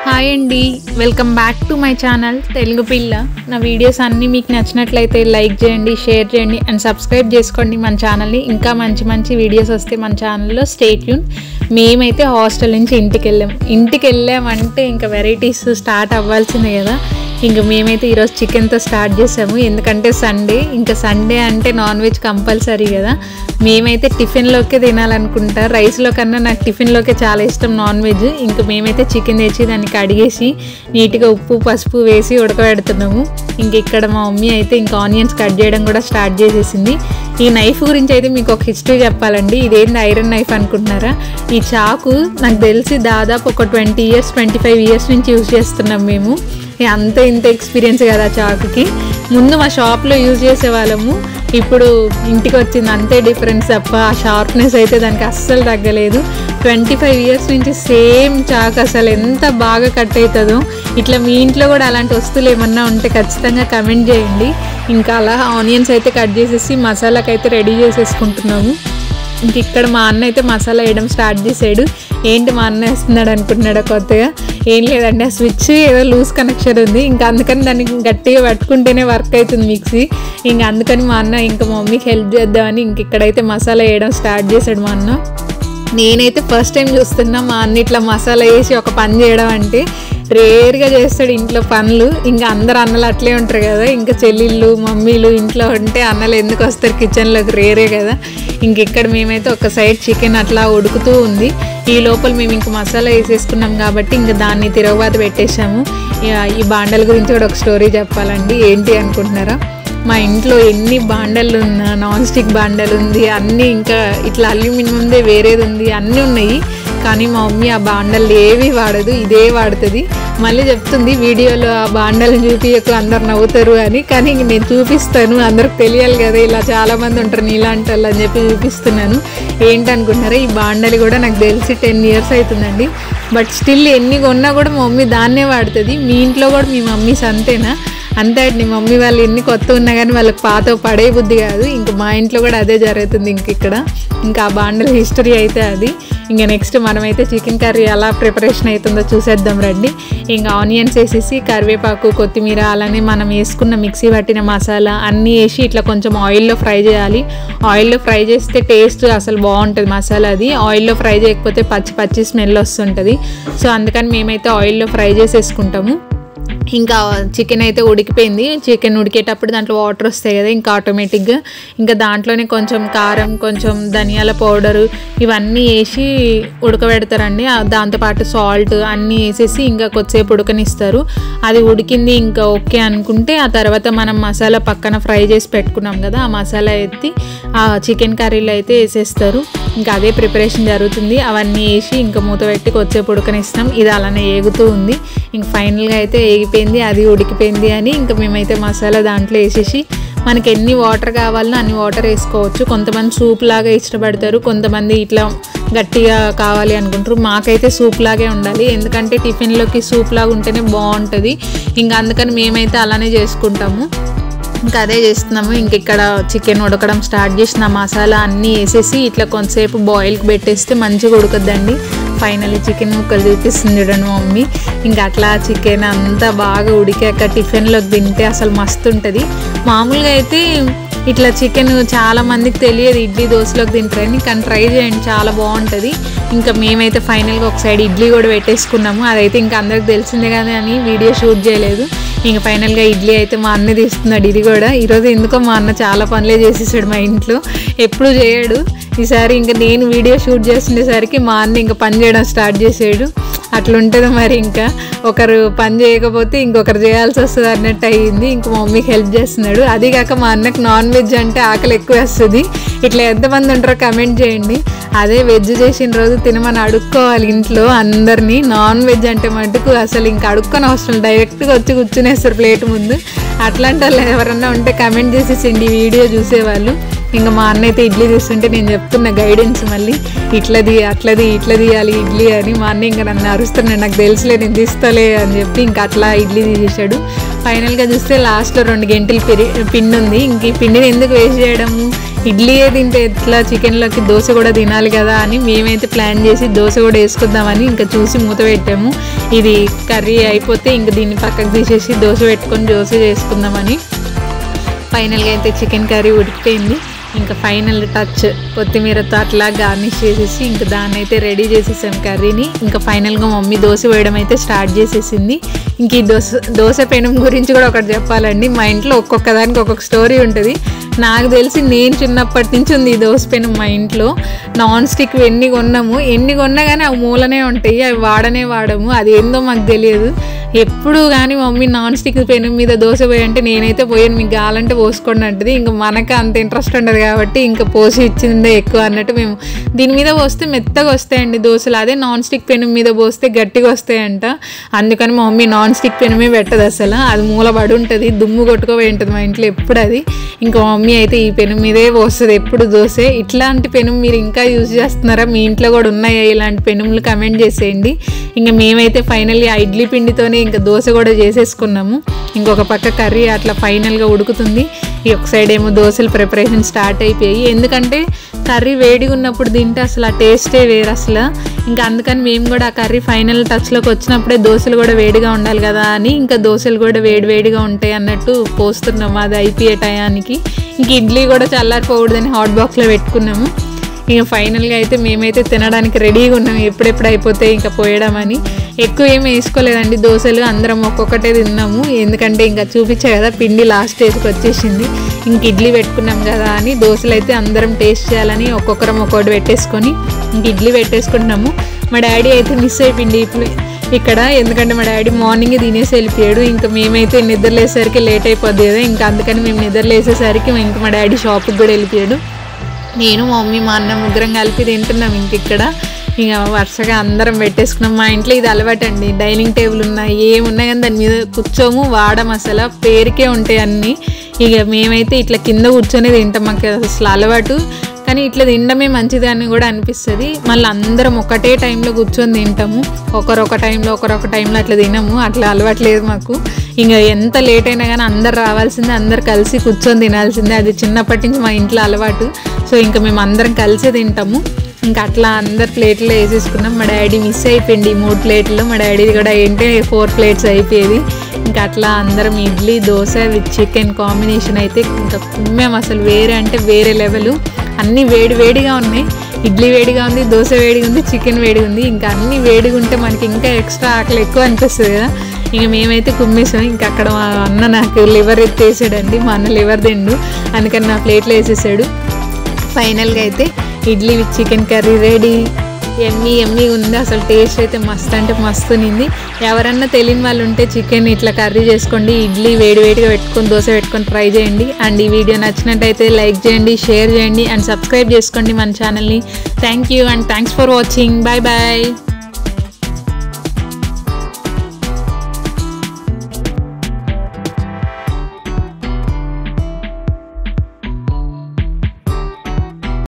Hi అండి, welcome back to my channel Telugu పిల్ల. నా వీడియోస్ అన్నీ మీకు నచ్చినట్లయితే లైక్ చేయండి, షేర్ చేయండి అండ్ సబ్స్క్రైబ్ చేసుకోండి మన ఛానల్ని. ఇంకా మంచి మంచి వీడియోస్ వస్తే మన ఛానల్లో స్టే ట్యూన్. మేమైతే హాస్టల్ నుంచి ఇంటికి వెళ్ళామంటే ఇంకా వెరైటీస్ స్టార్ట్ అవ్వాల్సిందే కదా. ఇంకా మేమైతే ఈరోజు చికెన్తో స్టార్ట్ చేసాము, ఎందుకంటే సండే అంటే నాన్ వెజ్ కంపల్సరీ కదా. మేమైతే టిఫిన్లోకే తినాలనుకుంటా, రైస్లో కన్నా నాకు టిఫిన్లోకే చాలా ఇష్టం నాన్ వెజ్. ఇంకా మేమైతే చికెన్ తెచ్చి దాన్ని కడిగేసి నీట్గా ఉప్పు పసుపు వేసి ఉడకబెడుతున్నాము. ఇంక ఇక్కడ మా మమ్మీ అయితే ఇంకా ఆనియన్స్ కట్ చేయడం కూడా స్టార్ట్ చేసేసింది. ఈ నైఫ్ గురించి అయితే మీకు ఒక హిస్టరీ చెప్పాలండి. ఇదేంది ఐరన్ నైఫ్ అనుకుంటున్నారా? ఈ చాకు నాకు తెలిసి దాదాపు ఒక 25 ఇయర్స్ నుంచి యూజ్ చేస్తున్నాం మేము. ఇంత ఎక్స్పీరియన్స్ కదా చాకుకి. ముందు మా షాప్లో యూజ్ చేసేవాళ్ళము, ఇప్పుడు ఇంటికి వచ్చింది అంతే డిఫరెన్స్ తప్ప ఆ షార్ప్నెస్ అయితే దానికి అస్సలు తగ్గలేదు. 25 ఇయర్స్ నుంచి సేమ్ చాకు, అసలు ఎంత బాగా కట్ అవుతుందో. ఇట్లా మీ ఇంట్లో కూడా అలాంటి వస్తువులు ఏమన్నా ఉంటే ఖచ్చితంగా కమెంట్ చేయండి. ఇంకా అలా ఆనియన్స్ అయితే కట్ చేసేసి మసాలాకి అయితే రెడీ చేసేసుకుంటున్నాము. ఇంక ఇక్కడ మా అన్న అయితే మసాలా వేయడం స్టార్ట్ చేసాడు. ఏంటి మా అన్న వేస్తున్నాడు అనుకుంటున్నాడు కొత్తగా? ఏం లేదండి, ఆ స్విచ్ ఏదో లూజ్ కనెక్షన్ ఉంది, ఇంకా అందుకని దాన్ని గట్టిగా పట్టుకుంటేనే వర్క్ అవుతుంది మిక్సీ. ఇంకా అందుకని మా అన్న ఇంకా మా మమ్మీకి హెల్ప్ చేద్దామని ఇంక ఇక్కడైతే మసాలా వేయడం స్టార్ట్ చేశాడు మా అన్న. నేనైతే ఫస్ట్ టైం చూస్తున్నా మా అన్న ఇట్లా మసాలా వేసి ఒక పని చేయడం. అంటే రేర్గా చేస్తాడు ఇంట్లో పనులు. ఇంకా అందరు అన్నలు అట్లే ఉంటారు కదా, ఇంకా చెల్లెళ్ళు మమ్మీలు ఇంట్లో ఉంటే అన్నలు ఎందుకు వస్తారు కిచెన్లోకి? రేరే కదా. ఇంక ఇక్కడ మేమైతే ఒక సైడ్ చికెన్ అట్లా ఉడుకుతూ ఉంది. ఈ లోపల మేము ఇంక మసాలా వేసేసుకున్నాం కాబట్టి ఇంకా దాన్ని తిరగబాత పెట్టేశాము. ఈ బాండల గురించి కూడా ఒక స్టోరీ చెప్పాలండి. ఏంటి అనుకుంటున్నారా? మా ఇంట్లో ఎన్ని బాండలు ఉన్నా, నాన్ స్టిక్ బాండలు ఉంది, అన్నీ ఇంకా ఇట్లా అల్యూమినియందే వేరేది ఉంది, అన్నీ ఉన్నాయి. కానీ మా మమ్మీ ఆ బాండలు ఏవి వాడదు, ఇదే వాడుతుంది. మళ్ళీ చెప్తుంది వీడియోలో ఆ బాండలను చూపించకు అందరు నవ్వుతారు అని. కానీ ఇంక నేను చూపిస్తాను, అందరికి తెలియాలి కదా, ఇలా చాలామంది ఉంటారు నీలాంటి వాళ్ళు అని చెప్పి చూపిస్తున్నాను. ఏంటనుకుంటున్నారా? ఈ బాండలు కూడా నాకు తెలిసి 10 ఇయర్స్ అవుతుందండి. బట్ స్టిల్ ఎన్ని కొన్నా కూడా మా మమ్మీ దాన్నే వాడుతుంది. మీ ఇంట్లో కూడా మీ మమ్మీస్ అంతేనా? అంతే అండి, మమ్మీ వాళ్ళు ఎన్ని కొత్త ఉన్నా కానీ వాళ్ళకి పాత పడే బుద్ధి కాదు. ఇంక మా ఇంట్లో కూడా అదే జరుగుతుంది. ఇంకా ఆ బాండల హిస్టరీ అయితే అది. ఇంకా నెక్స్ట్ మనమైతే చికెన్ కర్రీ ఎలా ప్రిపరేషన్ అవుతుందో చూసేద్దాం రండి. ఇంకా ఆనియన్స్ వేసేసి కరివేపాకు కొత్తిమీర అలానే మనం వేసుకున్న మిక్సీ పట్టిన మసాలా అన్నీ వేసి ఇట్లా కొంచెం ఆయిల్లో ఫ్రై చేయాలి. ఆయిల్లో ఫ్రై చేస్తే టేస్ట్ అసలు బాగుంటుంది మసాలా. అది ఆయిల్లో ఫ్రై చేయకపోతే పచ్చి స్మెల్ వస్తుంటుంది. సో అందుకని మేమైతే ఆయిల్లో ఫ్రై చేసేసుకుంటాము. ఇంకా చికెన్ అయితే ఉడికిపోయింది. చికెన్ ఉడికేటప్పుడు దాంట్లో వాటర్ వస్తాయి కదా, ఇంకా ఆటోమేటిక్గా ఇంకా దాంట్లోనే కొంచెం కారం, కొంచెం ధనియాల పౌడరు ఇవన్నీ వేసి ఉడకబెడతారండి. దాంతోపాటు సాల్ట్ అన్నీ వేసేసి ఇంకా కొద్దిసేపు ఉడకనిస్తారు. అది ఉడికింది ఇంకా ఓకే అనుకుంటే ఆ తర్వాత మనం మసాలా పక్కన ఫ్రై చేసి పెట్టుకున్నాం కదా, ఆ మసాలా ఎత్తి ఆ చికెన్ కర్రీలో అయితే వేసేస్తారు. ఇంకా అదే ప్రిపరేషన్ జరుగుతుంది. అవన్నీ వేసి ఇంకా మూత పెట్టి కొద్దిసేపు ఉడకనిస్తాం. ఇది అలానే ఏగుతూ ఉంది. ఇంక ఫైనల్గా అయితే ఏగిపోయింది, అది ఉడికిపోయింది అని ఇంకా మేమైతే మసాలా దాంట్లో వేసేసి మనకి ఎన్ని వాటర్ కావాలనో అన్ని వాటర్ వేసుకోవచ్చు. కొంతమంది సూప్ లాగా ఇష్టపడతారు, కొంతమంది ఇట్లా గట్టిగా కావాలి అనుకుంటారు. మాకైతే సూప్ లాగే ఉండాలి, ఎందుకంటే టిఫిన్లోకి సూప్ లాగా ఉంటేనే బాగుంటుంది. ఇంకా అందుకని మేమైతే అలానే చేసుకుంటాము. ఇంకా అదే చేస్తున్నాము. ఇంక ఇక్కడ చికెన్ ఉడకడం స్టార్ట్ చేసిన మసాలా అన్నీ వేసేసి ఇట్లా కొంతసేపు బాయిల్కి పెట్టేస్తే మంచిగా ఉడకద్దండి. ఫైనల్లీ చికెన్ ముక్కలు చూపిస్తుంది చూడండి మా మమ్మీ. ఇంకా అట్లా చికెన్ అంతా బాగా ఉడికాక టిఫిన్లోకి తింటే అసలు మస్తు ఉంటుంది. మామూలుగా అయితే ఇట్లా చికెన్ చాలా మందికి తెలియదు, ఇడ్లీ దోశలోకి తింటారని, కానీ ట్రై చేయండి, చాలా బాగుంటుంది. ఇంకా మేమైతే ఫైనల్గా ఒక సైడ్ ఇడ్లీ కూడా పెట్టేసుకున్నాము. అదైతే ఇంకా అందరికి తెలిసిందే కదా అని వీడియో షూట్ చేయలేదు. ఇంకా ఫైనల్గా ఇడ్లీ అయితే మా అన్న తీస్తున్నాడు. ఇది కూడా ఈరోజు ఎందుకో మా అన్న చాలా పనులే చేసేసాడు మా ఇంట్లో, ఎప్పుడు చేయడు. ఈసారి ఇంకా నేను వీడియో షూట్ చేస్తుండేసరికి మా అన్న ఇంకా పని చేయడం స్టార్ట్ చేసాడు. అట్లుంటుంది మరి, ఇంకా ఒకరు పని చేయకపోతే ఇంకొకరు చేయాల్సి వస్తుంది అన్నట్టు అయ్యింది. ఇంక మా మమ్మీకి హెల్ప్ చేస్తున్నాడు. అదిగాక మా అన్నకు నాన్ వెజ్ అంటే ఆకలి ఎక్కువ వేస్తుంది. ఇట్లా ఎంతమంది ఉంటారో కమెంట్ చేయండి. అదే వెజ్ చేసిన రోజు తినమని అడుక్కోవాలి ఇంట్లో అందరినీ. నాన్ వెజ్ అంటే మటుకు అసలు ఇంకా అడుక్కొని అవసరం, డైరెక్ట్గా వచ్చి కూర్చునేస్తారు ప్లేట్ ముందు. అట్లాంటి వాళ్ళు ఎవరన్నా ఉంటే కమెంట్ చేసేసిండి ఈ వీడియో చూసేవాళ్ళు. ఇంకా మా అన్న అయితే ఇడ్లీ తీస్తుంటే నేను చెప్తున్న గైడెన్స్ మళ్ళీ ఇట్లది ఇట్లా తీయాలి ఇడ్లీ అని. మా అన్న ఇంకా నన్ను అరుస్తున్నాడు, నాకు తెలుసులే నేను తీస్తలే అని చెప్పి ఇంకా అట్లా ఇడ్లీ తీసేసాడు. ఫైనల్గా చూస్తే లాస్ట్లో 2 గంటలు పిండి ఉంది. ఇంక ఈ పిండిని ఎందుకు వేస్ట్ చేయడము, ఇడ్లీయే తింటే ఎట్లా చికెన్లోకి దోశ కూడా తినాలి కదా అని మేమైతే ప్లాన్ చేసి దోశ కూడా వేసుకుందామని ఇంకా చూసి మూత పెట్టాము. ఇది కర్రీ అయిపోతే ఇంక దీన్ని పక్కకు తీసేసి దోశ పెట్టుకొని దోశ చేసుకుందామని. ఫైనల్గా అయితే చికెన్ కర్రీ ఉడికిపోయింది. ఇంకా ఫైనల్ టచ్ కొత్తిమీరతో అట్లా గార్నిష్ చేసేసి ఇంకా దాన్ని అయితే రెడీ చేసేసాం కర్రీని. ఇంకా ఫైనల్గా మమ్మీ దోశ వేయడం అయితే స్టార్ట్ చేసేసింది. ఇంక ఈ దోశ పెనం గురించి కూడా ఒకటి చెప్పాలండి. మా ఇంట్లో ఒక్కొక్క దానికి ఒక్కొక్క స్టోరీ ఉంటుంది. నాకు తెలిసి నేను చిన్నప్పటి నుంచి ఉంది ఈ దోశ పెనం మా ఇంట్లో. నాన్ స్టిక్ ఎన్ని కొన్నా కానీ అవి మూలనే ఉంటాయి, అవి వాడము. అది ఏందో మాకు తెలియదు. ఎప్పుడు కానీ మమ్మీ నాన్ స్టిక్ పెనం మీద దోశ పోయంటే నేనైతే పోయాను, మీకు కావాలంటే పోసుకోండి అంటది. ఇంకా మనకు అంత ఇంట్రెస్ట్ ఉండదు కాబట్టి ఇంకా పోసి ఇచ్చిందే ఎక్కువ అన్నట్టు మేము దీని మీద పోస్తే మెత్తగా వస్తాయండి దోశలు. అదే నాన్ స్టిక్ పెనం మీద పోస్తే గట్టిగా వస్తాయంట. అందుకని మా మమ్మీ నాన్ స్టిక్ పెనమే పెట్టదు అసలు. అది మూలబడి ఉంటుంది, దుమ్ము కొట్టుకోపోయి ఉంటుంది మా ఇంట్లో ఎప్పుడు అది. ఇంకా మా మమ్మీ అయితే ఈ పెనం మీదే పోస్తుంది ఎప్పుడు దోశ. ఇట్లాంటి పెనం మీరు ఇంకా యూజ్ చేస్తున్నారా? మీ ఇంట్లో కూడా ఉన్నాయా ఇలాంటి పెనుములు? కమెంట్ చేసేయండి. ఇంకా మేమైతే ఫైనల్లీ ఆ ఇడ్లీ పిండితోనే ఇంకా దోశ కూడా చేసేసుకున్నాము. ఇంకొక పక్క కర్రీ అట్లా ఫైనల్గా ఉడుకుతుంది. ఈ ఒక సైడ్ ఏమో దోశలు ప్రిపరేషన్ స్టార్ట్ అయిపోయాయి. ఎందుకంటే కర్రీ వేడిగా ఉన్నప్పుడు తింటే అసలు ఆ టేస్టే వేరు అసలు. ఇంకా అందుకని మేము కూడా ఆ కర్రీ ఫైనల్ టచ్లోకి వచ్చినప్పుడే దోశలు కూడా వేడిగా ఉండాలి కదా అని ఇంకా దోశలు కూడా వేడిగా ఉంటాయి అన్నట్టు పోస్తున్నాము అది అయిపోయే టయానికి. ఇంక ఇడ్లీ కూడా చల్లారిపోకూడదని హాట్ బాక్స్లో పెట్టుకున్నాము. ఇంకా ఫైనల్గా అయితే మేమైతే తినడానికి రెడీగా ఉన్నాము, ఎప్పుడెప్పుడు అయిపోతాయి ఇంకా పోయడం. ఎక్కువ ఏమి వేసుకోలేదండి దోశలు, అందరం ఒక్కొక్కటే తిన్నాము. ఎందుకంటే ఇంకా చూపించా కదా పిండి లాస్ట్ స్టేజ్కి వచ్చేసింది. ఇంక ఇడ్లీ పెట్టుకున్నాం కదా అని దోశలు అయితే అందరం టేస్ట్ చేయాలని ఒక్కొక్కరం ఒక్కొక్కటి పెట్టేసుకొని ఇంక ఇడ్లీ పెట్టేసుకుంటున్నాము. మా డాడీ అయితే మిస్ అయిపోయింది ఇప్పుడు ఇక్కడ, ఎందుకంటే మా డాడీ మార్నింగే తినేసి వెళ్ళిపోయాడు. ఇంకా మేమైతే నిద్రలేసేసరికి లేట్ అయిపోద్ది కదా, ఇంకా అందుకని మేము నిద్రలేసేసరికి ఇంకా మా డాడీ షాప్కి కూడా వెళ్ళిపోయాడు. నేను మా మమ్మీ మా అన్న ముగ్గురం కలిపి తింటున్నాం. ఇక్కడ ఇక వరుసగా అందరం పెట్టేసుకున్నాం. మా ఇంట్లో ఇది అలవాటు అండి. డైనింగ్ టేబుల్ ఉన్నాయి, ఏమున్నా కానీ దాని మీద కూర్చోము, వాడము, అసలు పేరుకే ఉంటాయి అన్నీ. ఇక మేమైతే ఇట్లా కింద కూర్చొని తింటాం, మాకు అసలు అలవాటు. కానీ ఇట్లా తినడమే మంచిది అని కూడా అనిపిస్తుంది. మళ్ళీ అందరం ఒకటే టైంలో కూర్చొని తింటాము, ఒకరొక టైంలో అట్లా తినము, అట్లా అలవాట్లేదు మాకు. ఇంకా ఎంత లేట్ అయినా కానీ అందరు రావాల్సిందే, అందరు కలిసి కూర్చొని తినాల్సిందే. అది చిన్నప్పటి నుంచి మా ఇంట్లో అలవాటు. సో ఇంకా మేము అందరం కలిసి తింటాము. ఇంకా అట్లా అందరు ప్లేట్లో వేసేసుకున్నాం. మా డాడీ మిస్ అయిపోయింది 3 ప్లేట్లు. మా డాడీది కూడా ఏంటంటే 4 ప్లేట్స్ అయిపోయేది. ఇంకా అట్లా అందరం idli dosa with chicken combination అయితే ఇంకా కుమ్మాం అసలు. వేరే అంటే వేరే లెవెల్. అన్నీ వేడిగా ఉన్నాయి. ఇడ్లీ వేడిగా ఉంది, దోశ వేడిగా ఉంది, చికెన్ వేడిగా ఉంది. ఇంకా అన్నీ వేడిగా ఉంటే మనకి ఇంకా ఎక్స్ట్రా ఆకలి ఎక్కువ అనిపిస్తుంది కదా. ఇంక మేమైతే కుమ్మేసాం. ఇంకా అక్కడ మా అన్న నాకు లివర్ ఎత్తేసాడండి. మా అన్న లివర్ తిండు, అందుకని నా ప్లేట్లో వేసేసాడు. ఫైనల్గా అయితే idli with chicken curry ready. Emmy ఉంది అసలు. టేస్ట్ అయితే మస్తు అంటే మస్తు ఉంది. ఎవరన్నా తెలియని వాళ్ళు ఉంటే చికెన్ ఇట్లా కర్రీ చేసుకోండి, ఇడ్లీ వేడిగా పెట్టుకొని దోశ పెట్టుకొని ట్రై చేయండి. అండ్ ఈ వీడియో నచ్చినట్టయితే లైక్ చేయండి, షేర్ చేయండి అండ్ సబ్స్క్రైబ్ చేసుకోండి మన ఛానల్ని. Thank you and thanks for watching. Bye.